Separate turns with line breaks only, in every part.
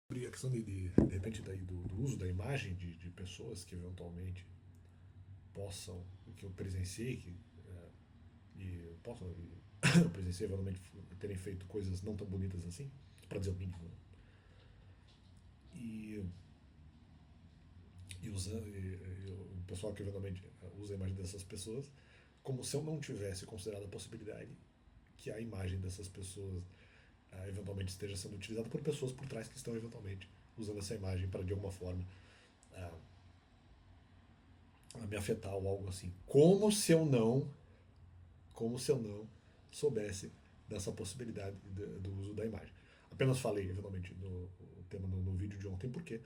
Sobre a questão de repente, do uso da imagem de pessoas que eventualmente possam, que eu presenciei, e possam, eu presenciei eventualmente terem feito coisas não tão bonitas assim, para dizer o mínimo, né? E, e o pessoal que eventualmente usa a imagem dessas pessoas, como se eu não tivesse considerado a possibilidade que a imagem dessas pessoas eventualmente esteja sendo utilizada por pessoas por trás que estão eventualmente usando essa imagem para de alguma forma ah, me afetar ou algo assim. Como se eu não soubesse dessa possibilidade do uso da imagem. Apenas falei, eventualmente, no tema no vídeo de ontem, porque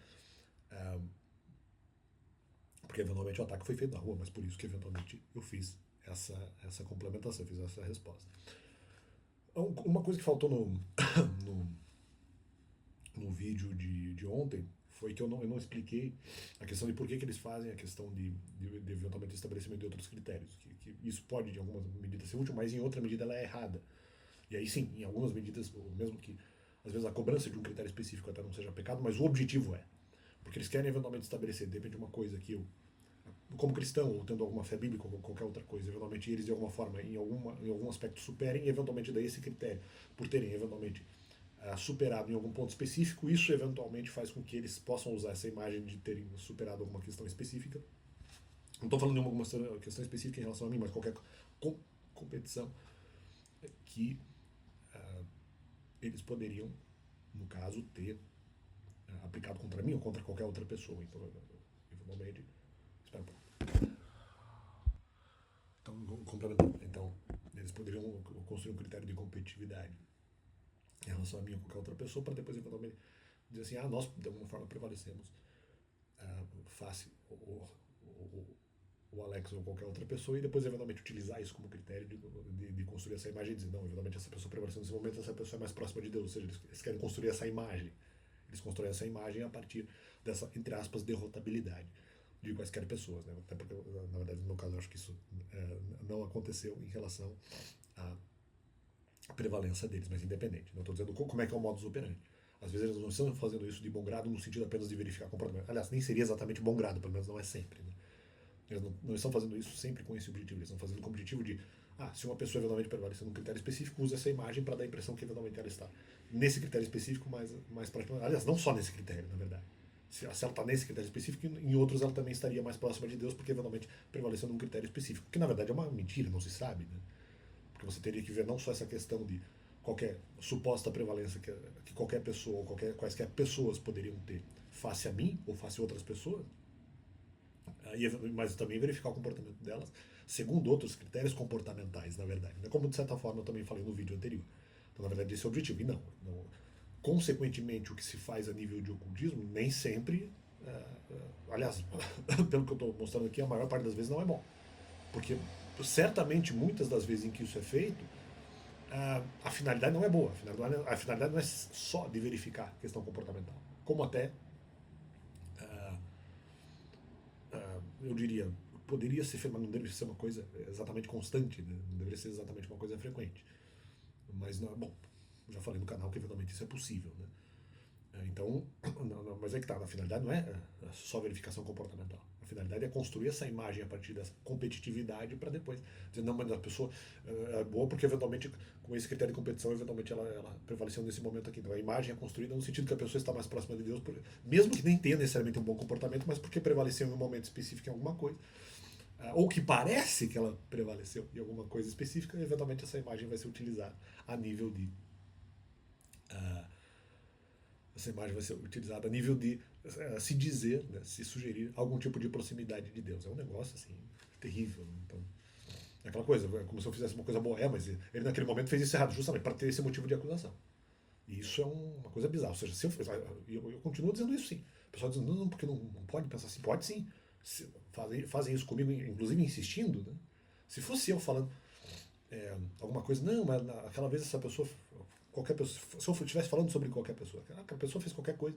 eventualmente o ataque foi feito na rua, mas por isso que eventualmente eu fiz essa complementação, eu fiz essa resposta. Uma coisa que faltou no, no vídeo de ontem foi que eu não expliquei a questão de por que eles fazem a questão de eventualmente estabelecimento de outros critérios. Que isso pode, em algumas medidas, ser útil, mas em outra medida ela é errada. E aí sim, em algumas medidas, mesmo que às vezes a cobrança de um critério específico até não seja pecado, mas o objetivo é. Porque eles querem eventualmente estabelecer, de repente, uma coisa que eu, como cristão, ou tendo alguma fé bíblica ou qualquer outra coisa, eventualmente eles de alguma forma, em algum aspecto, superem, e eventualmente daí esse critério, por terem eventualmente superado em algum ponto específico, isso eventualmente faz com que eles possam usar essa imagem de terem superado alguma questão específica. Não estou falando de alguma questão específica em relação a mim, mas qualquer competição que eles poderiam, no caso, ter aplicado contra mim ou contra qualquer outra pessoa. Então, eventualmente. Espera um pouco. Então, complementando. Então, eles poderiam construir um critério de competitividade em relação a mim ou qualquer outra pessoa para depois, eventualmente, dizer assim: nós, de alguma forma, prevalecemos face o Alex ou qualquer outra pessoa, e depois eventualmente utilizar isso como critério de construir essa imagem e dizer, não, eventualmente essa pessoa prevaleceu nesse momento, essa pessoa é mais próxima de Deus, ou seja, eles querem construir essa imagem. Eles constroem essa imagem a partir dessa, entre aspas, derrotabilidade de quaisquer pessoas, né? Até porque, na verdade, no meu caso, eu acho que isso não aconteceu em relação à prevalência deles, mas independente. Não estou dizendo como é que é o modus operandi. Às vezes eles não estão fazendo isso de bom grado no sentido apenas de verificar comportamento. Aliás, nem seria exatamente bom grado, pelo menos não é sempre. Né? Eles não estão fazendo isso sempre com esse objetivo. Eles estão fazendo com o objetivo de, se uma pessoa eventualmente prevalecer num critério específico, usa essa imagem para dar a impressão que eventualmente ela está nesse critério específico, mais próxima. Aliás, não só nesse critério, na verdade. Se ela está nesse critério específico, em outros ela também estaria mais próxima de Deus, porque eventualmente prevaleceu num critério específico. Que na verdade é uma mentira, não se sabe. Né? Porque você teria que ver não só essa questão de qualquer suposta prevalência que qualquer pessoa ou quaisquer pessoas poderiam ter face a mim ou face a outras pessoas, mas também verificar o comportamento delas segundo outros critérios comportamentais, na verdade. Como de certa forma eu também falei no vídeo anterior. Então, na verdade, esse é o objetivo. E não consequentemente, o que se faz a nível de ocultismo nem sempre. Aliás, pelo que eu estou mostrando aqui, a maior parte das vezes não é bom. Porque certamente muitas das vezes em que isso é feito, a finalidade não é boa. A finalidade não é só de verificar a questão comportamental. Como até eu diria, poderia ser feito, mas não deveria ser uma coisa exatamente constante, né? Não deveria ser exatamente uma coisa frequente. Mas, não, bom, já falei no canal que eventualmente isso é possível, né? Então, mas é que tá, a finalidade não é só verificação comportamental. A finalidade é construir essa imagem a partir dessa competitividade para depois dizer, não, mas a pessoa é boa porque eventualmente com esse critério de competição, eventualmente ela prevaleceu nesse momento aqui. Então a imagem é construída no sentido que a pessoa está mais próxima de Deus, mesmo que nem tenha necessariamente um bom comportamento, mas porque prevaleceu em um momento específico em alguma coisa. Ou que parece que ela prevaleceu em alguma coisa específica, e eventualmente essa imagem vai ser utilizada a nível de essa imagem vai ser utilizada a nível de se dizer, né, se sugerir algum tipo de proximidade de Deus. É um negócio assim, terrível. Né? Então, é aquela coisa, é como se eu fizesse uma coisa boa, mas ele naquele momento fez isso errado, justamente para ter esse motivo de acusação. E isso é uma coisa bizarra. Ou seja, se eu continuo dizendo isso sim. O pessoal diz, não, porque não pode pensar assim. Pode sim. Fazem isso comigo, inclusive insistindo. Né? Se fosse eu falando alguma coisa, não, mas aquela vez essa pessoa, qualquer pessoa, se eu estivesse falando sobre qualquer pessoa, aquela pessoa fez qualquer coisa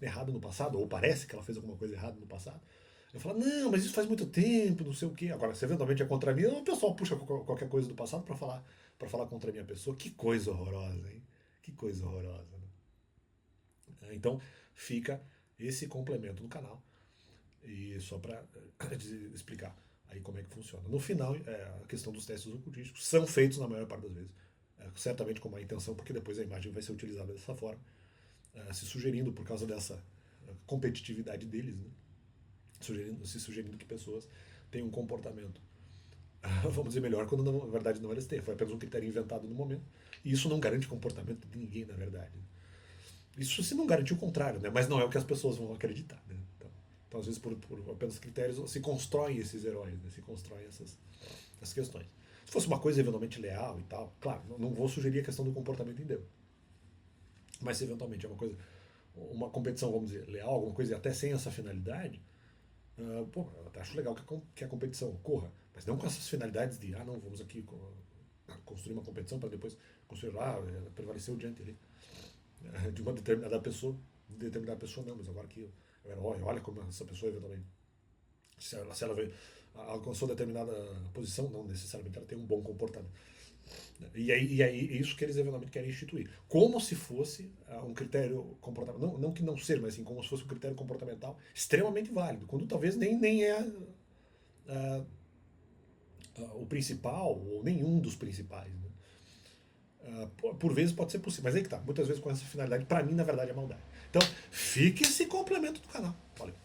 errada no passado, ou parece que ela fez alguma coisa errada no passado, eu falo, não, mas isso faz muito tempo, não sei o quê. Agora, se eventualmente é contra mim, o pessoal puxa qualquer coisa do passado para falar contra a minha pessoa. Que coisa horrorosa, hein? Que coisa horrorosa. Né? Então fica esse complemento no canal, e só para explicar aí como é que funciona. No final, a questão dos testes ocultísticos são feitos na maior parte das vezes, certamente com má intenção, porque depois a imagem vai ser utilizada dessa forma, se sugerindo por causa dessa competitividade deles, né? Se sugerindo que pessoas tenham um comportamento, vamos dizer, melhor, quando na verdade não eles têm. Foi apenas um critério inventado no momento. E isso não garante comportamento de ninguém, na verdade. Isso se não garante o contrário, né? Mas não é o que as pessoas vão acreditar, né? Então às vezes, por apenas critérios, se constroem esses heróis, né? Se constroem essas questões. Se fosse uma coisa eventualmente leal e tal, claro, não vou sugerir a questão do comportamento em Deus. Mas se eventualmente é uma competição, vamos dizer, leal, alguma coisa até sem essa finalidade, pô, eu até acho legal que a competição ocorra, mas não com essas finalidades de, não, vamos aqui construir uma competição para depois construir prevalecer o diante ali, de uma determinada pessoa, não, mas agora que eu era, olha como essa pessoa eventualmente, se ela alcançou determinada posição, não necessariamente ela tem um bom comportamento. E aí é isso que eles eventualmente querem instituir. Como se fosse um critério comportamental. Não que não seja, mas assim, como se fosse um critério comportamental extremamente válido, quando talvez nem é o principal, ou nenhum dos principais. Né? Por vezes pode ser possível, mas aí que tá. Muitas vezes com essa finalidade, para mim, na verdade, é maldade. Então, fique esse complemento do canal. Valeu.